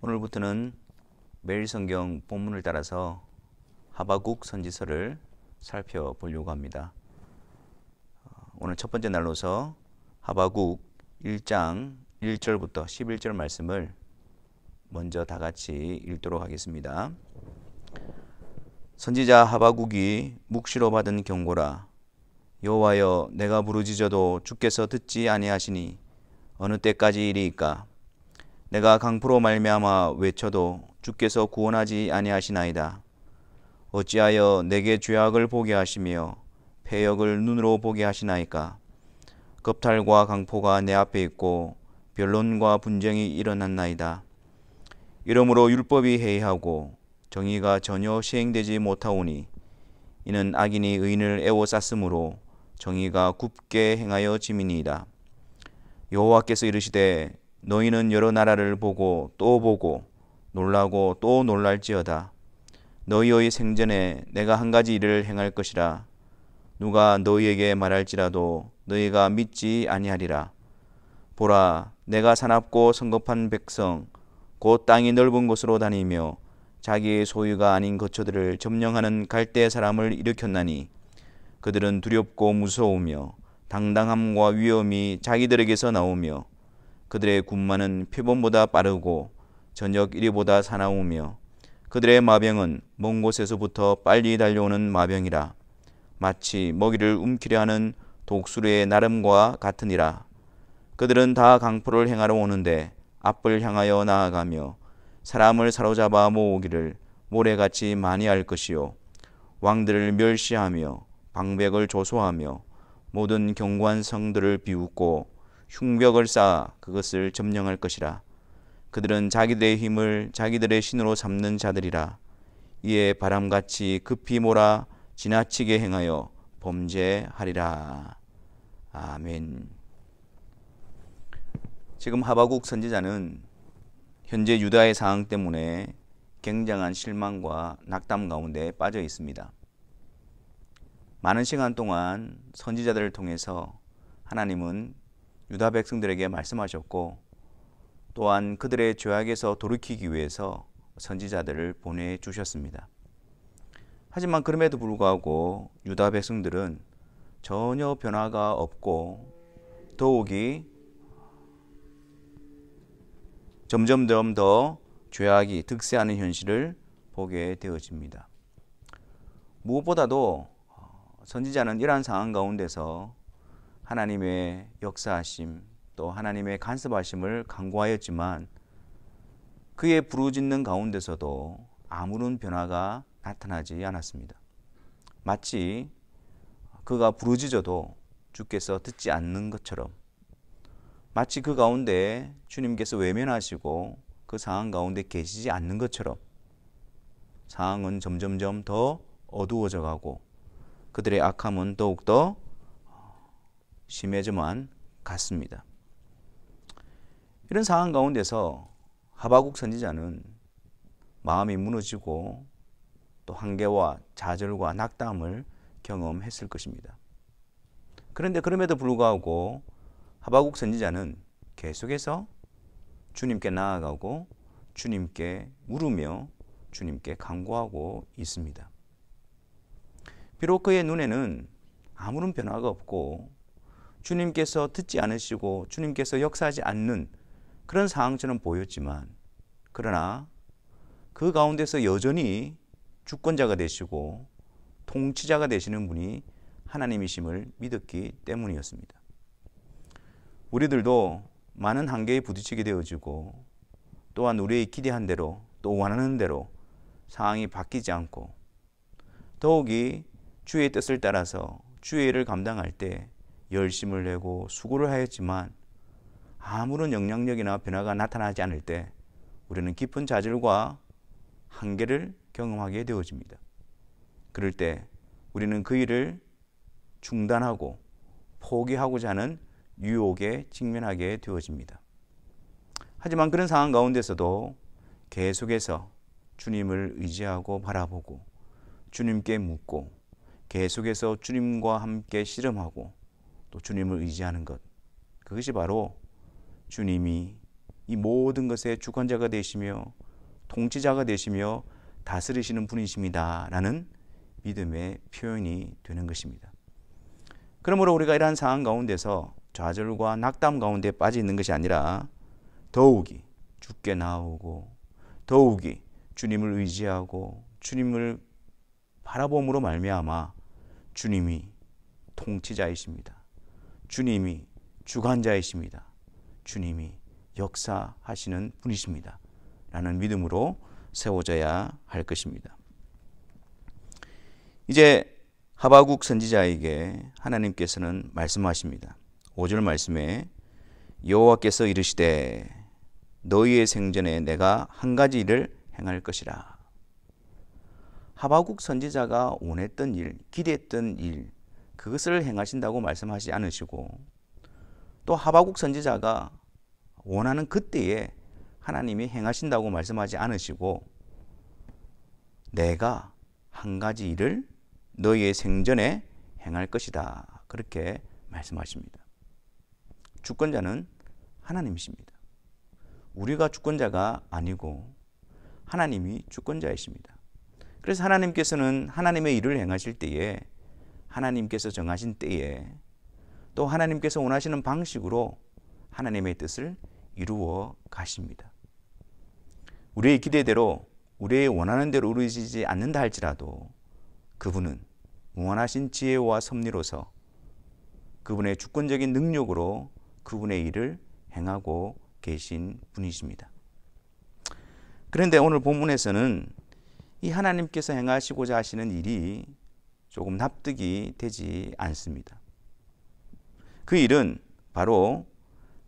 오늘부터는 매일 성경 본문을 따라서 하바국 선지서를 살펴보려고 합니다. 오늘 첫 번째 날로서 하바국 1장 1절부터 11절 말씀을 먼저 다 같이 읽도록 하겠습니다. 선지자 하바국이 묵시로 받은 경고라. 여호와여, 내가 부르짖어도 주께서 듣지 아니하시니 어느 때까지 이리이까? 내가 강포로 말미암아 외쳐도 주께서 구원하지 아니하시나이다. 어찌하여 내게 죄악을 보게 하시며 패역을 눈으로 보게 하시나이까? 겁탈과 강포가 내 앞에 있고 변론과 분쟁이 일어났나이다. 이러므로 율법이 해이하고 정의가 전혀 시행되지 못하오니 이는 악인이 의인을 애워쌌으므로 정의가 굽게 행하여 짐이니이다. 여호와께서 이르시되 너희는 여러 나라를 보고 또 보고 놀라고 또 놀랄지어다. 너희의 생전에 내가 한 가지 일을 행할 것이라. 누가 너희에게 말할지라도 너희가 믿지 아니하리라. 보라, 내가 사납고 성급한 백성 곧 땅이 넓은 곳으로 다니며 자기의 소유가 아닌 거처들을 점령하는 갈대 사람을 일으켰나니 그들은 두렵고 무서우며 당당함과 위엄이 자기들에게서 나오며 그들의 군마는 표범보다 빠르고 저녁 이리보다 사나우며 그들의 마병은 먼 곳에서부터 빨리 달려오는 마병이라. 마치 먹이를 움키려 하는 독수리의 나름과 같으니라. 그들은 다 강포를 행하러 오는데 앞을 향하여 나아가며 사람을 사로잡아 모으기를 모래같이 많이 할 것이요 왕들을 멸시하며 방백을 조소하며 모든 견고한 성들을 비웃고 흉벽을 쌓아 그것을 점령할 것이라. 그들은 자기들의 힘을 자기들의 신으로 삼는 자들이라. 이에 바람같이 급히 몰아 지나치게 행하여 범죄하리라. 아멘. 지금 하바국 선지자는 현재 유다의 상황 때문에 굉장한 실망과 낙담 가운데 빠져 있습니다. 많은 시간 동안 선지자들을 통해서 하나님은 유다 백성들에게 말씀하셨고 또한 그들의 죄악에서 돌이키기 위해서 선지자들을 보내주셨습니다. 하지만 그럼에도 불구하고 유다 백성들은 전혀 변화가 없고 더욱이 점점 더 죄악이 득세하는 현실을 보게 되어집니다. 무엇보다도 선지자는 이러한 상황 가운데서 하나님의 역사하심 또 하나님의 간섭하심을 간구하였지만 그의 부르짖는 가운데서도 아무런 변화가 나타나지 않았습니다. 마치 그가 부르짖어도 주께서 듣지 않는 것처럼, 마치 그 가운데 주님께서 외면하시고 그 상황 가운데 계시지 않는 것처럼 상황은 점점점 더 어두워져 가고 그들의 악함은 더욱더 심해져만 갔습니다. 이런 상황 가운데서 하바국 선지자는 마음이 무너지고 또 한계와 좌절과 낙담을 경험했을 것입니다. 그런데 그럼에도 불구하고 하바국 선지자는 계속해서 주님께 나아가고 주님께 물으며 주님께 간구하고 있습니다. 비록 그의 눈에는 아무런 변화가 없고 주님께서 듣지 않으시고 주님께서 역사하지 않는 그런 상황처럼 보였지만 그러나 그 가운데서 여전히 주권자가 되시고 통치자가 되시는 분이 하나님이심을 믿었기 때문이었습니다. 우리들도 많은 한계에 부딪히게 되어지고 또한 우리의 기대한 대로 또 원하는 대로 상황이 바뀌지 않고 더욱이 주의 뜻을 따라서 주의 일을 감당할 때 열심을 내고 수고를 하였지만 아무런 영향력이나 변화가 나타나지 않을 때 우리는 깊은 좌절과 한계를 경험하게 되어집니다. 그럴 때 우리는 그 일을 중단하고 포기하고자 하는 유혹에 직면하게 되어집니다. 하지만 그런 상황 가운데서도 계속해서 주님을 의지하고 바라보고 주님께 묻고 계속해서 주님과 함께 씨름하고 또 주님을 의지하는 것, 그것이 바로 주님이 이 모든 것의 주권자가 되시며 통치자가 되시며 다스리시는 분이십니다 라는 믿음의 표현이 되는 것입니다. 그러므로 우리가 이러한 상황 가운데서 좌절과 낙담 가운데 빠져 있는 것이 아니라 더욱이 주께 나오고 더욱이 주님을 의지하고 주님을 바라봄으로 말미암아 주님이 통치자이십니다. 주님이 주관자이십니다. 주님이 역사하시는 분이십니다 라는 믿음으로 세워져야 할 것입니다. 이제 하바국 선지자에게 하나님께서는 말씀하십니다. 5절 말씀에 여호와께서 이르시되 너희의 생전에 내가 한 가지 일을 행할 것이라. 하바국 선지자가 원했던 일, 기대했던 일, 그것을 행하신다고 말씀하지 않으시고 또 하바국 선지자가 원하는 그때에 하나님이 행하신다고 말씀하지 않으시고 내가 한 가지 일을 너희의 생전에 행할 것이다 그렇게 말씀하십니다. 주권자는 하나님이십니다. 우리가 주권자가 아니고 하나님이 주권자이십니다. 그래서 하나님께서는 하나님의 일을 행하실 때에 하나님께서 정하신 때에 또 하나님께서 원하시는 방식으로 하나님의 뜻을 이루어 가십니다. 우리의 기대대로 우리의 원하는 대로 이루어지지 않는다 할지라도 그분은 무한하신 지혜와 섭리로서 그분의 주권적인 능력으로 그분의 일을 행하고 계신 분이십니다. 그런데 오늘 본문에서는 이 하나님께서 행하시고자 하시는 일이 조금 납득이 되지 않습니다. 그 일은 바로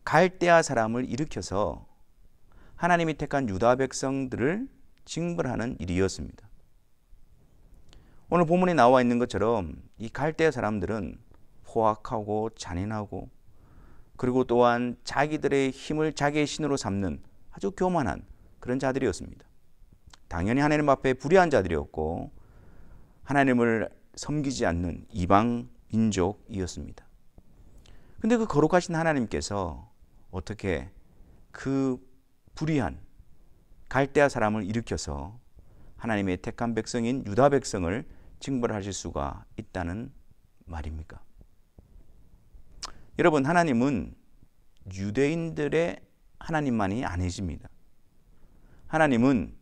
갈대아 사람을 일으켜서 하나님이 택한 유다 백성들을 징벌하는 일이었습니다. 오늘 본문에 나와 있는 것처럼 이 갈대아 사람들은 포악하고 잔인하고 그리고 또한 자기들의 힘을 자기의 신으로 삼는 아주 교만한 그런 자들이었습니다. 당연히 하나님 앞에 불의한 자들이었고 하나님을 섬기지 않는 이방 민족이었습니다. 근데 그 거룩하신 하나님께서 어떻게 그 불의한 갈대아 사람을 일으켜서 하나님의 택한 백성인 유다 백성을 징벌하실 수가 있다는 말입니까? 여러분, 하나님은 유대인들의 하나님만이 아니십니다. 하나님은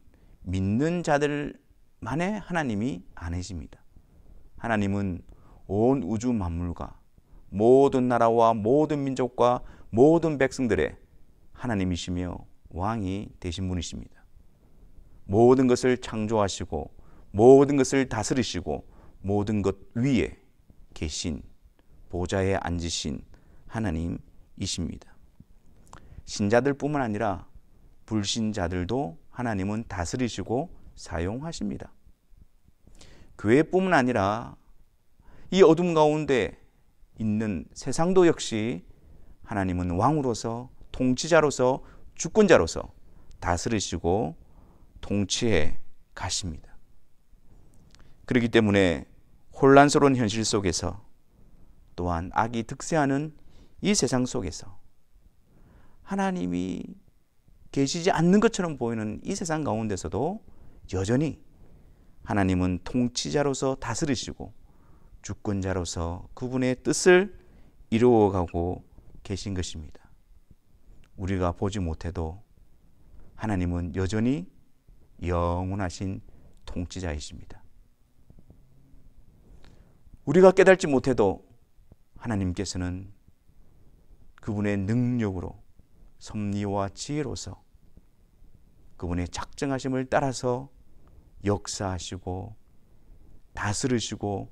믿는 자들만의 하나님이 아니십니다. 하나님은 온 우주 만물과 모든 나라와 모든 민족과 모든 백성들의 하나님이시며 왕이 되신 분이십니다. 모든 것을 창조하시고 모든 것을 다스리시고 모든 것 위에 계신 보좌에 앉으신 하나님이십니다. 신자들뿐만 아니라 불신자들도 하나님은 다스리시고 사용하십니다. 교회뿐만 아니라 이 어둠 가운데 있는 세상도 역시 하나님은 왕으로서 통치자로서 주권자로서 다스리시고 통치해 가십니다. 그렇기 때문에 혼란스러운 현실 속에서 또한 악이 득세하는 이 세상 속에서 하나님이 계시지 않는 것처럼 보이는 이 세상 가운데서도 여전히 하나님은 통치자로서 다스리시고 주권자로서 그분의 뜻을 이루어가고 계신 것입니다. 우리가 보지 못해도 하나님은 여전히 영원하신 통치자이십니다. 우리가 깨닫지 못해도 하나님께서는 그분의 능력으로 섭리와 지혜로서 그분의 작정하심을 따라서 역사하시고 다스리시고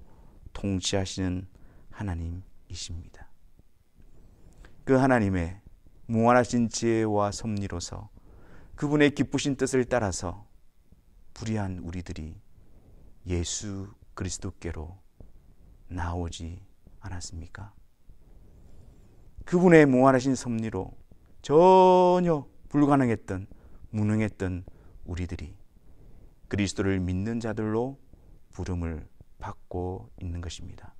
통치하시는 하나님이십니다. 그 하나님의 무한하신 지혜와 섭리로서 그분의 기쁘신 뜻을 따라서 불의한 우리들이 예수 그리스도께로 나오지 않았습니까? 그분의 무한하신 섭리로 전혀 불가능했던 무능했던 우리들이 그리스도를 믿는 자들로 부름을 받고 있는 것입니다.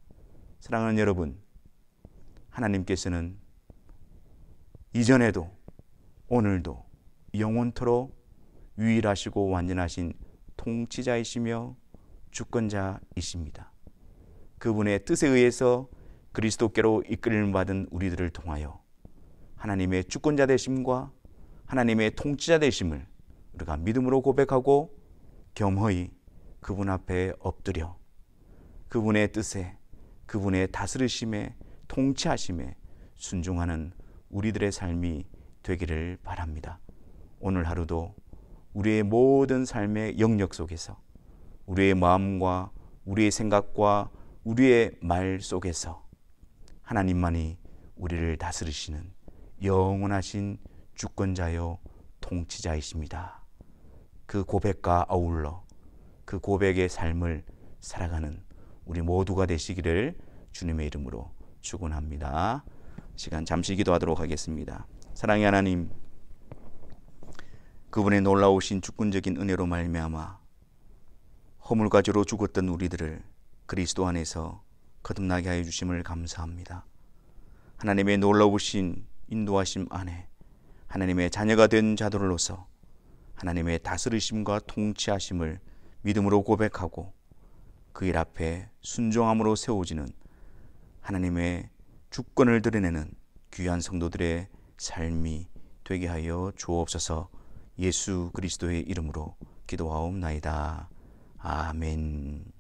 사랑하는 여러분, 하나님께서는 이전에도 오늘도 영원토록 유일하시고 완전하신 통치자이시며 주권자이십니다. 그분의 뜻에 의해서 그리스도께로 이끌림 받은 우리들을 통하여 하나님의 주권자 되심과 하나님의 통치자 되심을 우리가 믿음으로 고백하고 겸허히 그분 앞에 엎드려 그분의 뜻에, 그분의 다스리심에, 통치하심에 순종하는 우리들의 삶이 되기를 바랍니다. 오늘 하루도 우리의 모든 삶의 영역 속에서 우리의 마음과 우리의 생각과 우리의 말 속에서 하나님만이 우리를 다스리시는 영원하신 주권자요 통치자이십니다. 그 고백과 아울러 그 고백의 삶을 살아가는 우리 모두가 되시기를 주님의 이름으로 축원합니다. 시간 잠시 기도하도록 하겠습니다. 사랑의 하나님, 그분의 놀라우신 주권적인 은혜로 말미암아 허물과지로 죽었던 우리들을 그리스도 안에서 거듭나게 하여 주심을 감사합니다. 하나님의 놀라우신 인도하심 안에 하나님의 자녀가 된 자들로서 하나님의 다스리심과 통치하심을 믿음으로 고백하고 그 일 앞에 순종함으로 세워지는 하나님의 주권을 드러내는 귀한 성도들의 삶이 되게 하여 주옵소서. 예수 그리스도의 이름으로 기도하옵나이다. 아멘.